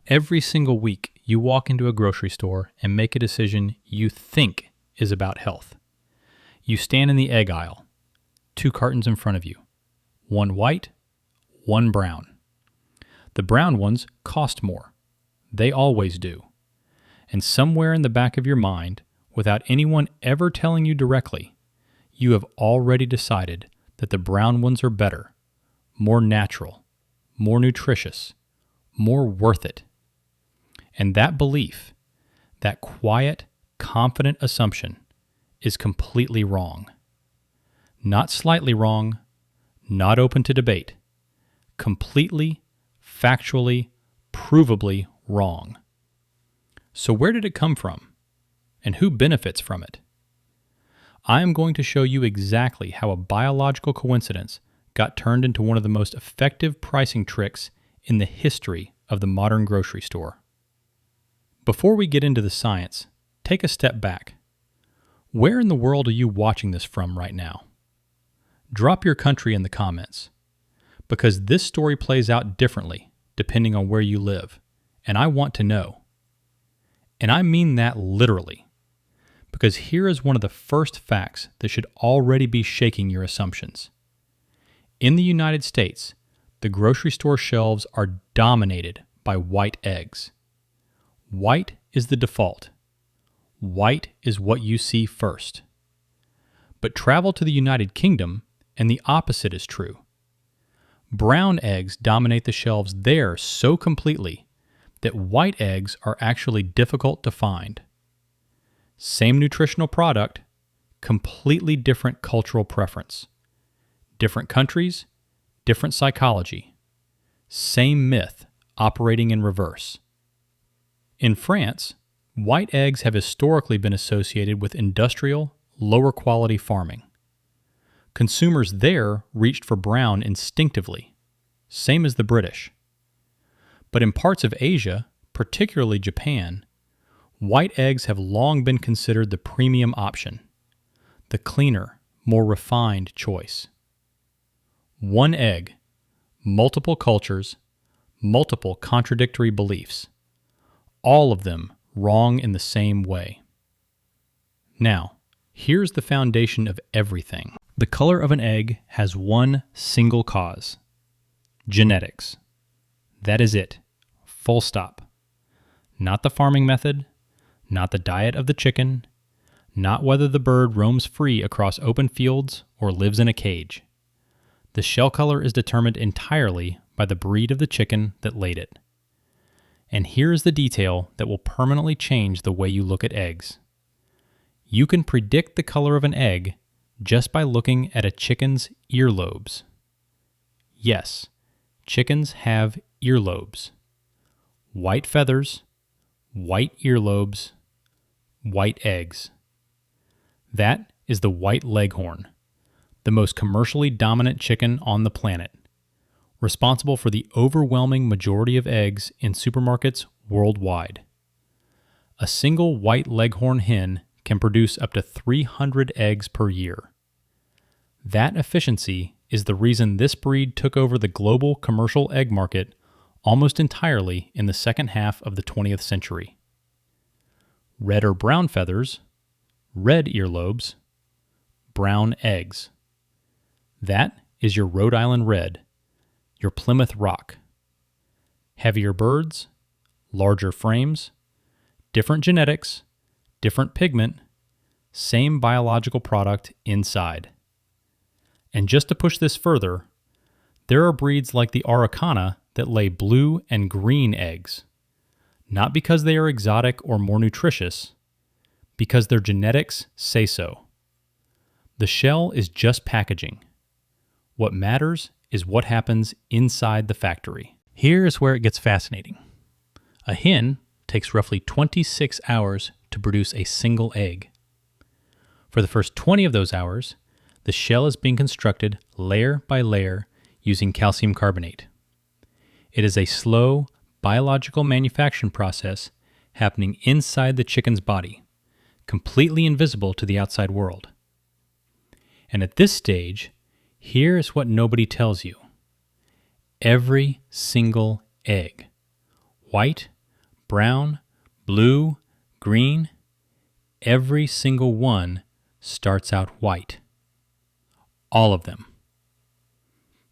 Every single week, you walk into a grocery store and make a decision you think is about health. You stand in the egg aisle, 2 cartons in front of you, 1 white, 1 brown. The brown ones cost more. They always do. And somewhere in the back of your mind, without anyone ever telling you directly, you have already decided that the brown ones are better, more natural, more nutritious, more worth it. And that belief, that quiet, confident assumption, is completely wrong. Not slightly wrong, not open to debate. Completely, factually, provably wrong. So where did it come from? And who benefits from it? I am going to show you exactly how a biological coincidence got turned into one of the most effective pricing tricks in the history of the modern grocery store. Before we get into the science, take a step back. Where in the world are you watching this from right now? Drop your country in the comments, because this story plays out differently depending on where you live, and I want to know. And I mean that literally, because here is one of the first facts that should already be shaking your assumptions. In the United States, the grocery store shelves are dominated by white eggs. White is the default. White is what you see first. But travel to the United Kingdom and the opposite is true. Brown eggs dominate the shelves there so completely that white eggs are actually difficult to find. Same nutritional product, completely different cultural preference. Different countries, different psychology. Same myth operating in reverse. In France, white eggs have historically been associated with industrial, lower quality farming. Consumers there reached for brown instinctively, same as the British. But in parts of Asia, particularly Japan, white eggs have long been considered the premium option, the cleaner, more refined choice. One egg, multiple cultures, multiple contradictory beliefs, all of them wrong in the same way. Now, here's the foundation of everything. The color of an egg has one single cause: genetics. That is it. Full stop. Not the farming method, not the diet of the chicken, not whether the bird roams free across open fields or lives in a cage. The shell color is determined entirely by the breed of the chicken that laid it. And here is the detail that will permanently change the way you look at eggs. You can predict the color of an egg just by looking at a chicken's earlobes. Yes, chickens have earlobes. White feathers, white earlobes, white eggs. That is the white leghorn, the most commercially dominant chicken on the planet, responsible for the overwhelming majority of eggs in supermarkets worldwide. A single white leghorn hen can produce up to 300 eggs per year. That efficiency is the reason this breed took over the global commercial egg market almost entirely in the second half of the 20th century. Red or brown feathers, red earlobes, brown eggs. That is your Rhode Island Red, your Plymouth Rock. Heavier birds, larger frames, different genetics, different pigment, same biological product inside. And just to push this further, there are breeds like the Araucana that lay blue and green eggs, not because they are exotic or more nutritious, because their genetics say so. The shell is just packaging. What matters is what happens inside the factory. Here is where it gets fascinating. A hen takes roughly 26 hours to produce a single egg. For the first 20 of those hours, the shell is being constructed layer by layer using calcium carbonate. It is a slow, biological manufacturing process happening inside the chicken's body, completely invisible to the outside world. And at this stage, here is what nobody tells you. Every single egg, white brown, blue, green, every single one starts out white. All of them.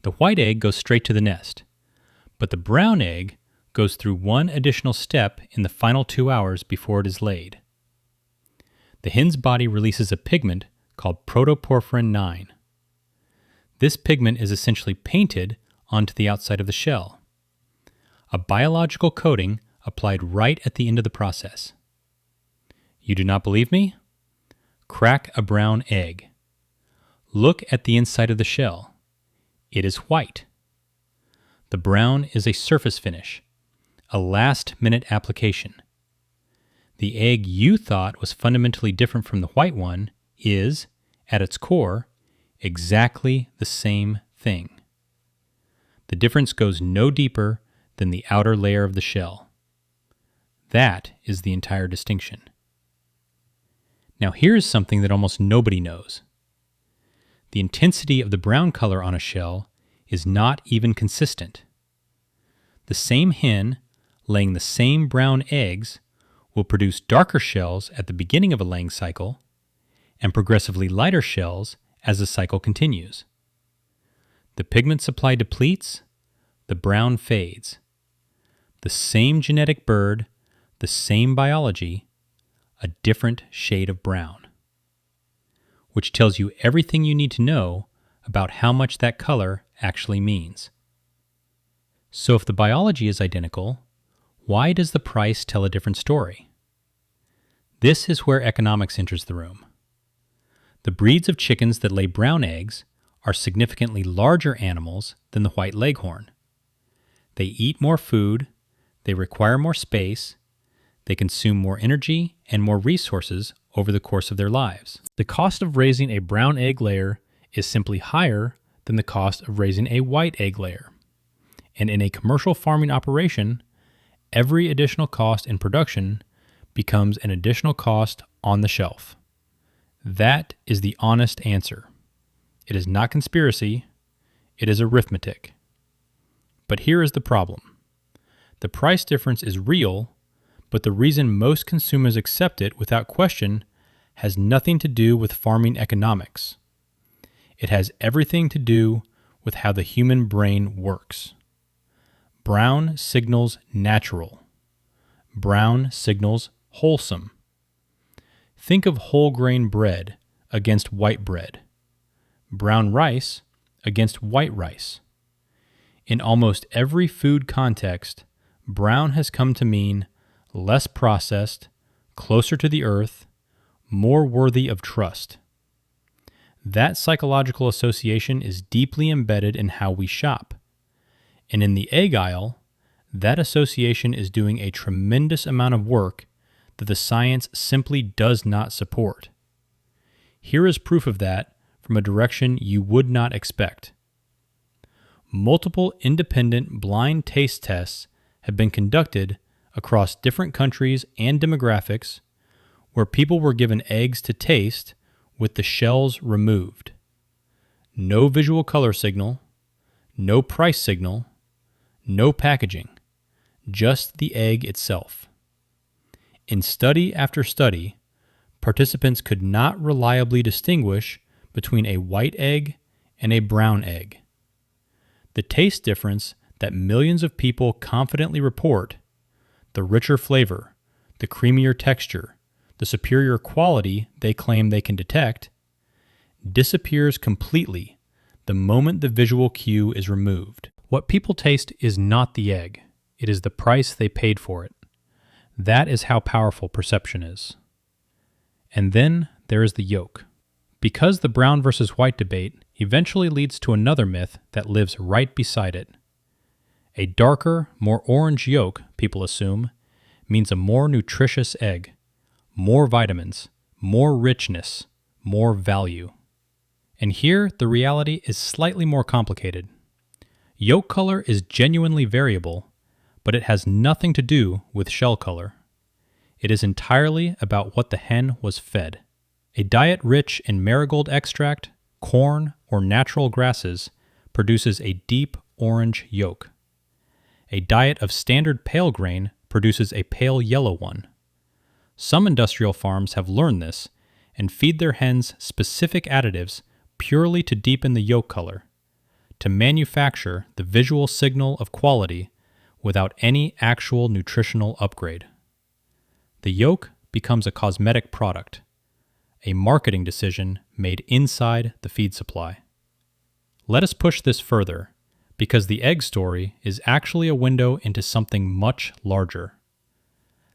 The white egg goes straight to the nest, but the brown egg goes through one additional step in the final 2 hours before it is laid. The hen's body releases a pigment called protoporphyrin 9. This pigment is essentially painted onto the outside of the shell, a biological coating applied right at the end of the process. You do not believe me? Crack a brown egg. Look at the inside of the shell. It is white. The brown is a surface finish, a last-minute application. The egg you thought was fundamentally different from the white one is, at its core, exactly the same thing. The difference goes no deeper than the outer layer of the shell. That is the entire distinction. Now here's something that almost nobody knows. The intensity of the brown color on a shell is not even consistent. The same hen laying the same brown eggs will produce darker shells at the beginning of a laying cycle and progressively lighter shells as the cycle continues. The pigment supply depletes, the brown fades. The same genetic bird, the same biology, a different shade of brown. Which tells you everything you need to know about how much that color actually means. So if the biology is identical, why does the price tell a different story? This is where economics enters the room. The breeds of chickens that lay brown eggs are significantly larger animals than the white leghorn. They eat more food, they require more space, they consume more energy and more resources over the course of their lives. The cost of raising a brown egg layer is simply higher than the cost of raising a white egg layer. And in a commercial farming operation, every additional cost in production becomes an additional cost on the shelf. That is the honest answer. It is not conspiracy, it is arithmetic. But here is the problem. The price difference is real, but the reason most consumers accept it without question has nothing to do with farming economics. It has everything to do with how the human brain works. Brown signals natural. Brown signals wholesome. Think of whole grain bread against white bread. Brown rice against white rice. In almost every food context, brown has come to mean less processed, closer to the earth, more worthy of trust. That psychological association is deeply embedded in how we shop. And in the egg aisle, that association is doing a tremendous amount of work that the science simply does not support. Here is proof of that from a direction you would not expect. Multiple independent blind taste tests have been conducted across different countries and demographics where people were given eggs to taste with the shells removed. No visual color signal, no price signal, no packaging, just the egg itself. In study after study, participants could not reliably distinguish between a white egg and a brown egg. The taste difference that millions of people confidently report, the richer flavor, the creamier texture, the superior quality they claim they can detect, disappears completely the moment the visual cue is removed. What people taste is not the egg, it is the price they paid for it. That is how powerful perception is. And then there is the yolk. Because the brown versus white debate eventually leads to another myth that lives right beside it. A darker, more orange yolk, people assume, means a more nutritious egg, more vitamins, more richness, more value. And here, the reality is slightly more complicated. Yolk color is genuinely variable, but it has nothing to do with shell color. It is entirely about what the hen was fed. A diet rich in marigold extract, corn, or natural grasses produces a deep orange yolk. A diet of standard pale grain produces a pale yellow one. Some industrial farms have learned this and feed their hens specific additives purely to deepen the yolk color, to manufacture the visual signal of quality without any actual nutritional upgrade. The yolk becomes a cosmetic product, a marketing decision made inside the feed supply. Let us push this further, because the egg story is actually a window into something much larger.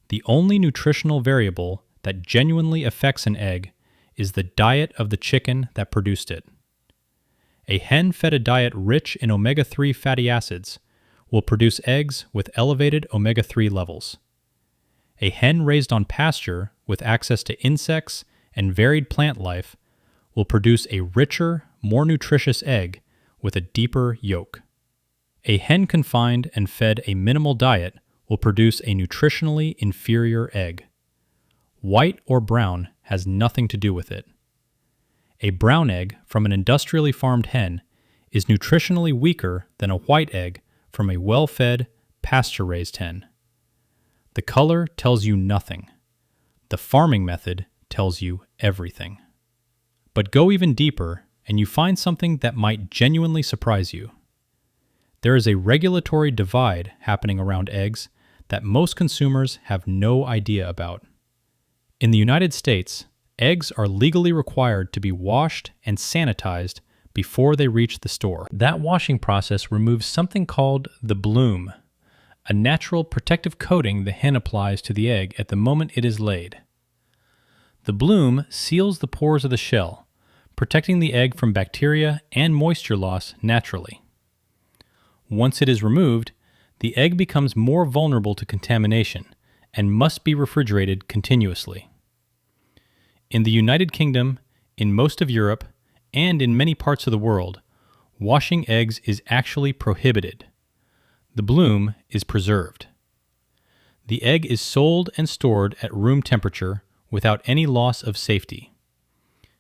The only nutritional variable that genuinely affects an egg is the diet of the chicken that produced it. A hen fed a diet rich in omega-3 fatty acids will produce eggs with elevated omega-3 levels. A hen raised on pasture with access to insects and varied plant life will produce a richer, more nutritious egg with a deeper yolk. A hen confined and fed a minimal diet will produce a nutritionally inferior egg. White or brown has nothing to do with it. A brown egg from an industrially farmed hen is nutritionally weaker than a white egg from a well-fed, pasture-raised hen. The color tells you nothing. The farming method tells you everything. But go even deeper, and you find something that might genuinely surprise you. There is a regulatory divide happening around eggs that most consumers have no idea about. In the United States, eggs are legally required to be washed and sanitized before they reach the store. That washing process removes something called the bloom, a natural protective coating the hen applies to the egg at the moment it is laid. The bloom seals the pores of the shell, protecting the egg from bacteria and moisture loss naturally. Once it is removed, the egg becomes more vulnerable to contamination and must be refrigerated continuously. In the United Kingdom, in most of Europe, and in many parts of the world, washing eggs is actually prohibited. The bloom is preserved. The egg is sold and stored at room temperature without any loss of safety.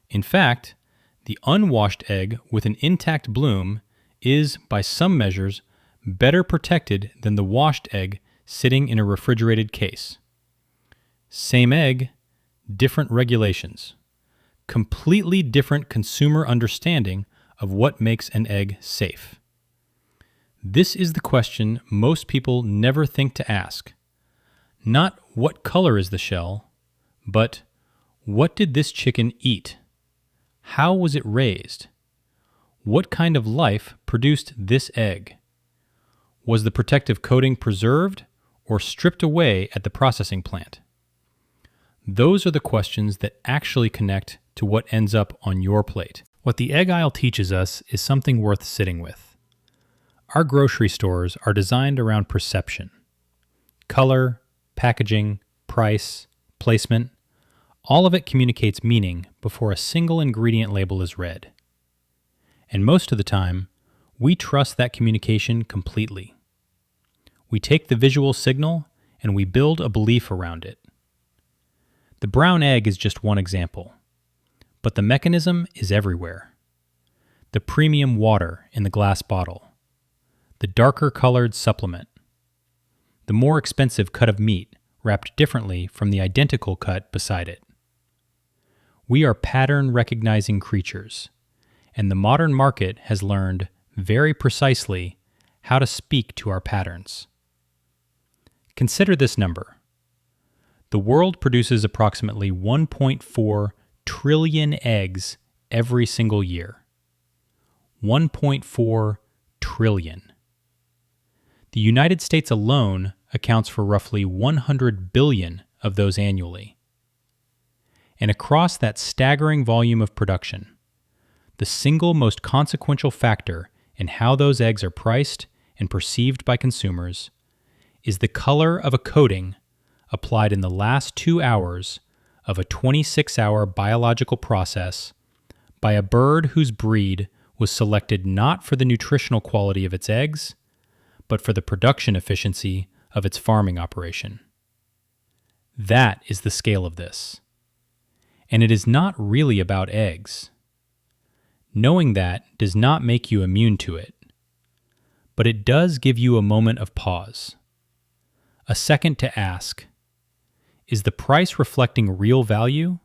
In fact, the unwashed egg with an intact bloom is, by some measures, better protected than the washed egg sitting in a refrigerated case. Same egg, different regulations. Completely different consumer understanding of what makes an egg safe. This is the question most people never think to ask. Not what color is the shell, but what did this chicken eat? How was it raised? What kind of life produced this egg? Was the protective coating preserved or stripped away at the processing plant? Those are the questions that actually connect to what ends up on your plate. What the egg aisle teaches us is something worth sitting with. Our grocery stores are designed around perception. Color, packaging, price, placement, all of it communicates meaning before a single ingredient label is read. And most of the time, we trust that communication completely. We take the visual signal and we build a belief around it. The brown egg is just one example, but the mechanism is everywhere. The premium water in the glass bottle, the darker colored supplement, the more expensive cut of meat wrapped differently from the identical cut beside it. We are pattern-recognizing creatures, and the modern market has learned very precisely how to speak to our patterns. Consider this number. The world produces approximately 1.4 trillion eggs every single year. 1.4 trillion. The United States alone accounts for roughly 100 billion of those annually. And across that staggering volume of production, the single most consequential factor in how those eggs are priced and perceived by consumers is the color of a coating applied in the last 2 hours of a 26-hour biological process by a bird whose breed was selected not for the nutritional quality of its eggs, but for the production efficiency of its farming operation. That is the scale of this. And it is not really about eggs. Knowing that does not make you immune to it, but it does give you a moment of pause. A second to ask, is the price reflecting real value,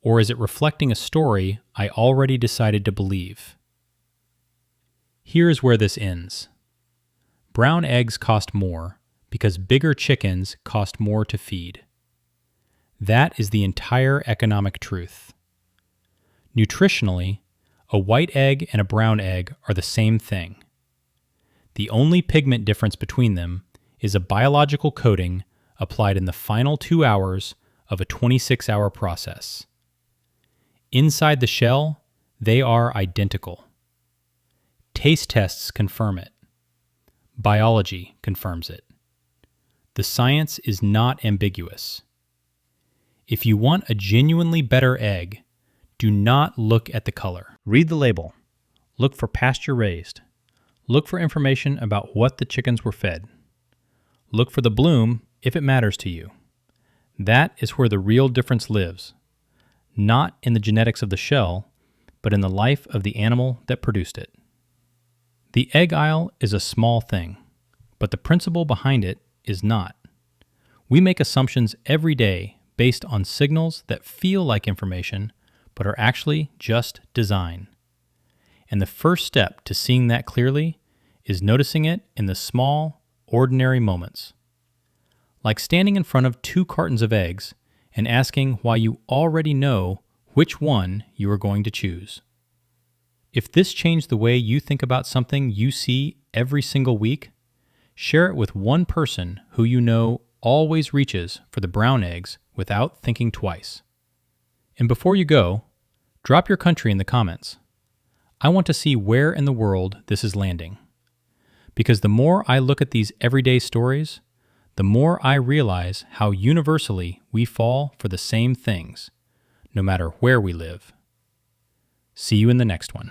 or is it reflecting a story I already decided to believe? Here's where this ends. Brown eggs cost more because bigger chickens cost more to feed. That is the entire economic truth. Nutritionally, a white egg and a brown egg are the same thing. The only pigment difference between them is a biological coating applied in the final 2 hours of a 26-hour process. Inside the shell, they are identical. Taste tests confirm it. Biology confirms it. The science is not ambiguous. If you want a genuinely better egg, do not look at the color. Read the label. Look for pasture-raised. Look for information about what the chickens were fed. Look for the bloom if it matters to you. That is where the real difference lives, not in the genetics of the shell, but in the life of the animal that produced it. The egg aisle is a small thing, but the principle behind it is not. We make assumptions every day based on signals that feel like information, but are actually just design. And the first step to seeing that clearly is noticing it in the small, ordinary moments. Like standing in front of 2 cartons of eggs and asking why you already know which one you are going to choose. If this changed the way you think about something you see every single week, share it with one person who you know always reaches for the brown eggs without thinking twice. And before you go, drop your country in the comments. I want to see where in the world this is landing. Because the more I look at these everyday stories, the more I realize how universally we fall for the same things, no matter where we live. See you in the next one.